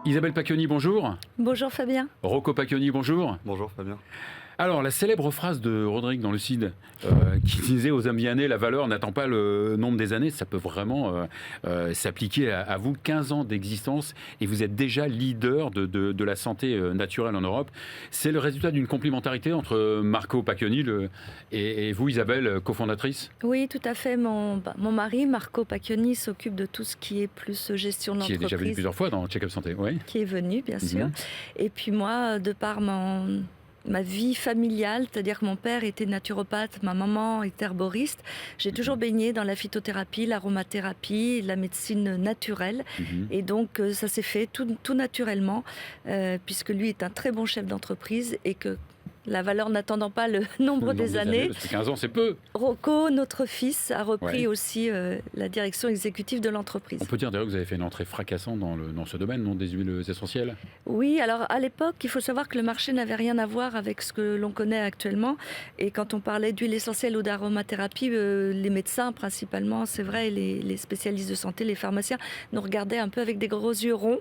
Isabelle Pacchioni, bonjour. Bonjour Fabien. Rocco Pacchioni, bonjour. Bonjour Fabien. Alors, la célèbre phrase de Rodrigue dans le Cid, qui disait aux hommes bien nés, la valeur n'attend pas le nombre des années, ça peut vraiment s'appliquer à vous. 15 ans d'existence et vous êtes déjà leader de la santé naturelle en Europe. C'est le résultat d'une complémentarité entre Marco Pacchioni et vous, Isabelle, cofondatrice. Oui, tout à fait. Mon mari, Marco Pacchioni, s'occupe de tout ce qui est plus gestion Qui est d'entreprise. déjà venu plusieurs fois dans Check-up Santé, oui. Qui est venu, bien sûr. Et puis moi, de par ma vie familiale, c'est-à-dire que mon père était naturopathe, ma maman est herboriste. J'ai toujours baigné dans la phytothérapie, l'aromathérapie, la médecine naturelle. Et donc, ça s'est fait tout naturellement, puisque lui est un très bon chef d'entreprise et que la valeur n'attendant pas le nombre des années. Parce que 15 ans, c'est peu. Rocco, notre fils, a repris aussi la direction exécutive de l'entreprise. On peut dire d'ailleurs que vous avez fait une entrée fracassante dans ce domaine, non, des huiles essentielles. Oui, alors à l'époque, il faut savoir que le marché n'avait rien à voir avec ce que l'on connaît actuellement. Et quand on parlait d'huile essentielle ou d'aromathérapie, les médecins principalement, c'est vrai, les spécialistes de santé, les pharmaciens, nous regardaient un peu avec des gros yeux ronds.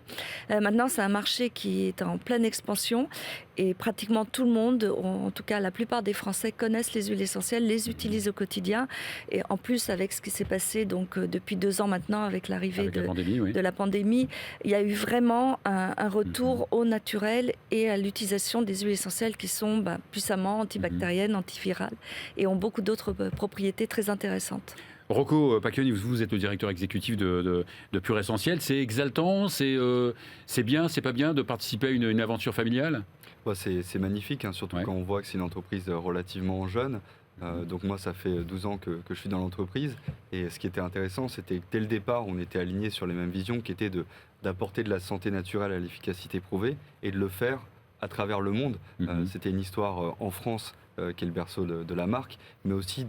Maintenant, c'est un marché qui est en pleine expansion. Et pratiquement tout le monde, en tout cas la plupart des Français, connaissent les huiles essentielles, les utilisent au quotidien. Et en plus, avec ce qui s'est passé donc, depuis 2 ans maintenant, avec l'arrivée de la pandémie, il y a eu vraiment un retour au naturel et à l'utilisation des huiles essentielles qui sont puissamment antibactériennes, antivirales et ont beaucoup d'autres propriétés très intéressantes. Rocco Pacchioni, vous êtes le directeur exécutif de Pure Essentiel. C'est exaltant, c'est bien, c'est pas bien de participer à une aventure familiale ? C'est magnifique, surtout quand on voit que c'est une entreprise relativement jeune. Donc moi, ça fait 12 ans que je suis dans l'entreprise. Et ce qui était intéressant, c'était que dès le départ, on était alignés sur les mêmes visions, qui étaient d'apporter de la santé naturelle à l'efficacité prouvée et de le faire à travers le monde. C'était une histoire en France, qui est le berceau de la marque, mais aussi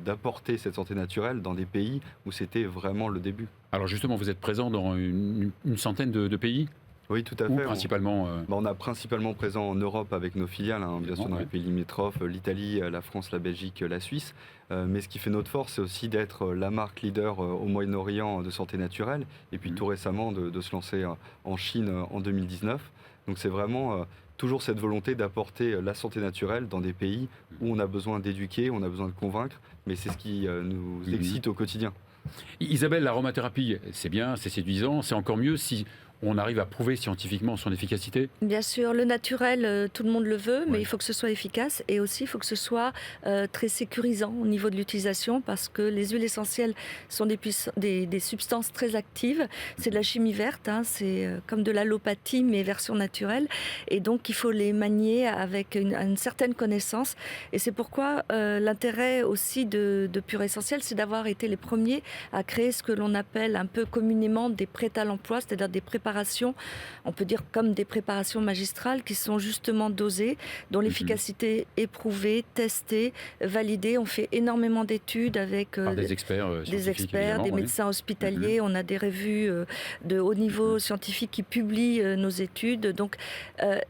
d'apporter cette santé naturelle dans des pays où c'était vraiment le début. Alors justement, vous êtes présent dans une centaine de pays ? Oui, tout à fait. Principalement on a principalement présent en Europe avec nos filiales, bien sûr dans les pays limitrophes, l'Italie, la France, la Belgique, la Suisse. Mais ce qui fait notre force, c'est aussi d'être la marque leader au Moyen-Orient de santé naturelle. Et puis tout récemment, de se lancer en Chine en 2019. Donc c'est vraiment toujours cette volonté d'apporter la santé naturelle dans des pays où on a besoin d'éduquer, on a besoin de convaincre. Mais c'est ce qui nous excite au quotidien. Isabelle, l'aromathérapie, c'est bien, c'est séduisant, c'est encore mieux si on arrive à prouver scientifiquement son efficacité. Bien sûr, le naturel, tout le monde le veut, mais il faut que ce soit efficace et aussi il faut que ce soit très sécurisant au niveau de l'utilisation parce que les huiles essentielles sont des substances très actives. C'est de la chimie verte, c'est comme de l'allopathie mais version naturelle et donc il faut les manier avec une certaine connaissance et c'est pourquoi l'intérêt aussi de Pure Essentiel, c'est d'avoir été les premiers à créer ce que l'on appelle un peu communément des prêts à l'emploi, c'est-à-dire des préparations, on peut dire comme des préparations magistrales qui sont justement dosées, dont l'efficacité est prouvée, testée, validée. On fait énormément d'études avec des experts, des médecins hospitaliers. On a des revues de haut niveau scientifiques qui publient nos études. Donc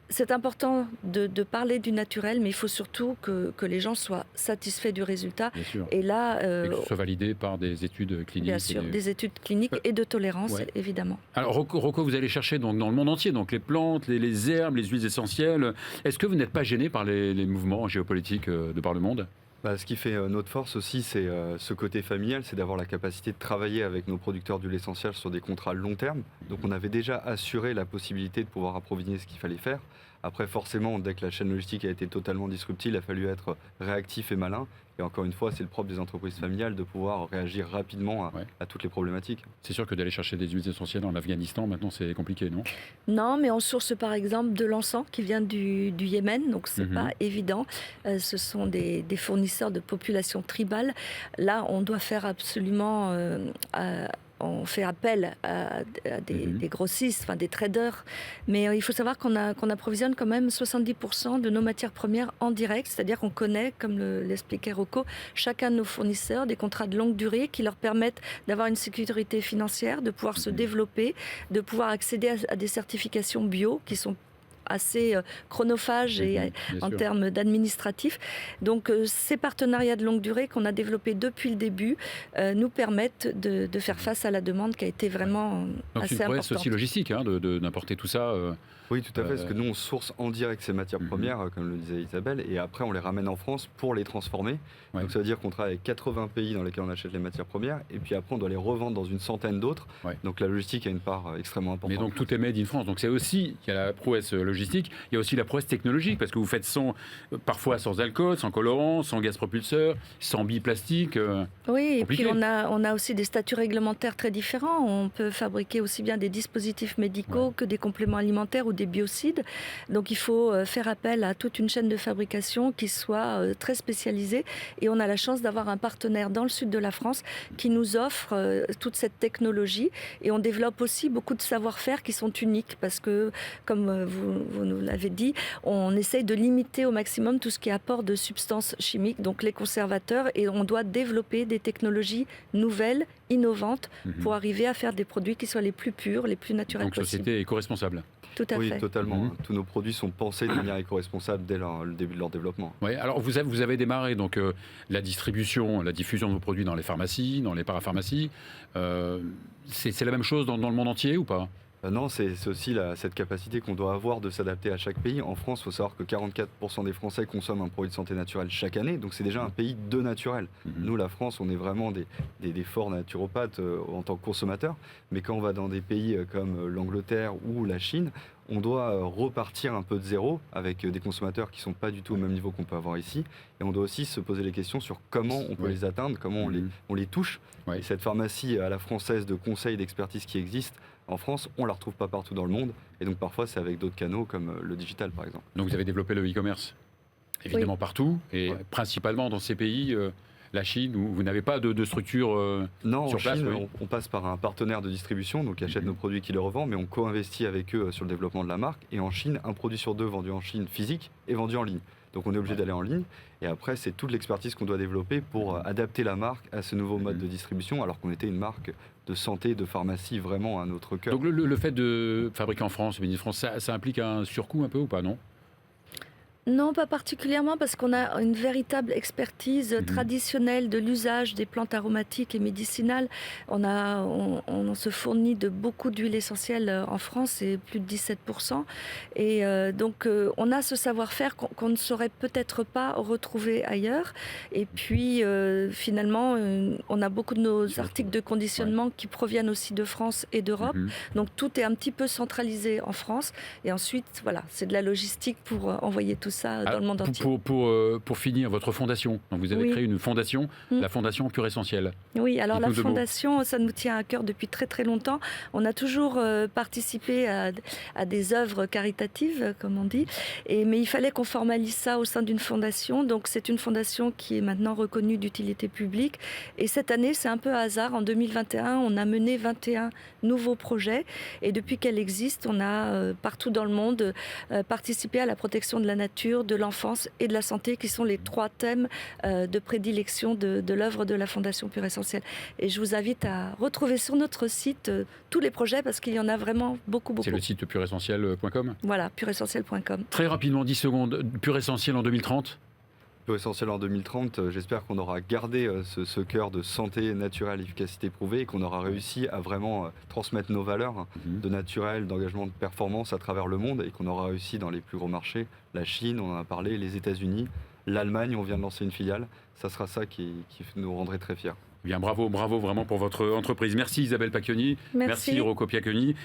c'est important de parler du naturel, mais il faut surtout que les gens soient satisfaits du résultat. Bien sûr. Et là, et que ce soit validé par des études cliniques. Bien sûr, des études cliniques et de tolérance, évidemment. Alors Rocco, vous allez chercher donc dans le monde entier, donc les plantes, les herbes, les huiles essentielles. Est-ce que vous n'êtes pas gêné par les mouvements géopolitiques de par le monde ? Ce qui fait notre force aussi, c'est ce côté familial, c'est d'avoir la capacité de travailler avec nos producteurs d'huile essentielle sur des contrats long terme. Donc on avait déjà assuré la possibilité de pouvoir approvisionner ce qu'il fallait faire. Après, forcément, dès que la chaîne logistique a été totalement disruptée, il a fallu être réactif et malin. Et encore une fois, c'est le propre des entreprises familiales de pouvoir réagir rapidement à toutes les problématiques. C'est sûr que d'aller chercher des huiles essentielles en Afghanistan, maintenant, c'est compliqué, non ? Non, mais on source par exemple de l'encens qui vient du Yémen, donc c'est pas évident. Ce sont des fournisseurs de populations tribales. Là, on doit faire absolument... on fait appel à des grossistes, enfin des traders, mais il faut savoir qu'on approvisionne quand même 70% de nos matières premières en direct, c'est-à-dire qu'on connaît, comme l'expliquait Rocco, chacun de nos fournisseurs, des contrats de longue durée qui leur permettent d'avoir une sécurité financière, de pouvoir se développer, de pouvoir accéder à des certifications bio qui sont assez chronophages et en sûr. termes d'administratif. Donc ces partenariats de longue durée qu'on a développés depuis le début nous permettent de faire face à la demande qui a été vraiment Donc assez c'est une prouesse importante. aussi logistique d'importer tout ça. Oui, tout à fait, parce que nous, on source en direct ces matières premières, comme le disait Isabelle, et après, on les ramène en France pour les transformer. Ouais. Donc, ça veut dire qu'on travaille avec 80 pays dans lesquels on achète les matières premières, et puis après, on doit les revendre dans une centaine d'autres. Ouais. Donc, la logistique a une part extrêmement importante. Mais donc tout est made in France. Donc c'est aussi, il y a la prouesse logistique, il y a aussi la prouesse technologique, parce que vous faites parfois sans alcool, sans colorant, sans gaz propulseur, sans billes plastiques. Oui, et compliqué. puis on a aussi des statuts réglementaires très différents. On peut fabriquer aussi bien des dispositifs médicaux que des compléments alimentaires ou des biocides. Donc il faut faire appel à toute une chaîne de fabrication qui soit très spécialisée. Et on a la chance d'avoir un partenaire dans le sud de la France qui nous offre toute cette technologie. Et on développe aussi beaucoup de savoir-faire qui sont uniques parce que, comme vous nous l'avez dit, on essaye de limiter au maximum tout ce qui est apport de substances chimiques, donc les conservateurs, et on doit développer des technologies nouvelles, innovantes, pour arriver à faire des produits qui soient les plus purs, les plus naturels Donc possibles. société éco-responsable. Tout à Oui, fait. totalement. Tous nos produits sont pensés de manière éco-responsable dès le début de leur développement. Ouais, alors vous avez démarré donc la distribution, la diffusion de vos produits dans les pharmacies, dans les parapharmacies. C'est la même chose dans le monde entier ou pas? Non, c'est aussi cette capacité qu'on doit avoir de s'adapter à chaque pays. En France, il faut savoir que 44% des Français consomment un produit de santé naturelle chaque année, donc c'est déjà un pays de naturel. Nous, la France, on est vraiment des forts naturopathes en tant que consommateurs, mais quand on va dans des pays comme l'Angleterre ou la Chine, on doit repartir un peu de zéro avec des consommateurs qui ne sont pas du tout au même niveau qu'on peut avoir ici. Et on doit aussi se poser les questions sur comment on peut les atteindre, comment on les touche. Ouais. Et cette pharmacie à la française de conseil, d'expertise qui existe en France, on ne la retrouve pas partout dans le monde. Et donc parfois, c'est avec d'autres canaux comme le digital, par exemple. Donc vous avez développé le e-commerce, évidemment partout, et principalement dans ces pays, la Chine, où vous n'avez pas de structure Non, sur en place. Chine, Oui. on passe par un partenaire de distribution, donc qui achète nos produits et qui les revend, mais on co-investit avec eux sur le développement de la marque. Et en Chine, un produit sur deux vendu en Chine physique est vendu en ligne. Donc on est obligé d'aller en ligne. Et après, c'est toute l'expertise qu'on doit développer pour adapter la marque à ce nouveau mode de distribution, alors qu'on était une marque de santé, de pharmacie vraiment à notre cœur. Donc le fait de fabriquer en France, Made in France, ça implique un surcoût un peu ou pas, non? Non, pas particulièrement, parce qu'on a une véritable expertise traditionnelle de l'usage des plantes aromatiques et médicinales. On se fournit de beaucoup d'huiles essentielles en France, c'est plus de 17%. Et donc, on a ce savoir-faire qu'on ne saurait peut-être pas retrouver ailleurs. Et puis, finalement, on a beaucoup de nos articles de conditionnement qui proviennent aussi de France et d'Europe. Donc, tout est un petit peu centralisé en France. Et ensuite, voilà, c'est de la logistique pour envoyer tout ça dans le monde entier. Pour finir, votre fondation. Donc vous avez créé une fondation, la Fondation Pure Essentielle. Oui, alors la Dites-nous deux mots. fondation, ça nous tient à cœur depuis très très longtemps. On a toujours participé à des œuvres caritatives, comme on dit. Mais il fallait qu'on formalise ça au sein d'une fondation. Donc c'est une fondation qui est maintenant reconnue d'utilité publique. Et cette année, c'est un peu hasard. En 2021, on a mené 21 nouveaux projets. Et depuis qu'elle existe, on a partout dans le monde participé à la protection de la nature, de l'enfance et de la santé, qui sont les 3 thèmes de prédilection de l'œuvre de la Fondation Pure Essentielle. Et je vous invite à retrouver sur notre site tous les projets, parce qu'il y en a vraiment beaucoup. C'est le site pureessentiel.com. Voilà, pureessentiel.com. Très rapidement, 10 secondes, Pure Essentiel en 2030. Pure Essentiel en 2030, j'espère qu'on aura gardé ce cœur de santé naturelle, efficacité prouvée, et qu'on aura réussi à vraiment transmettre nos valeurs de naturel, d'engagement, de performance à travers le monde, et qu'on aura réussi dans les plus gros marchés, la Chine, on en a parlé, les États-Unis, l'Allemagne, on vient de lancer une filiale. Ça sera ça qui nous rendrait très fiers. Bien, bravo vraiment pour votre entreprise. Merci Isabelle Pacchioni, merci Rocco Piacchioni.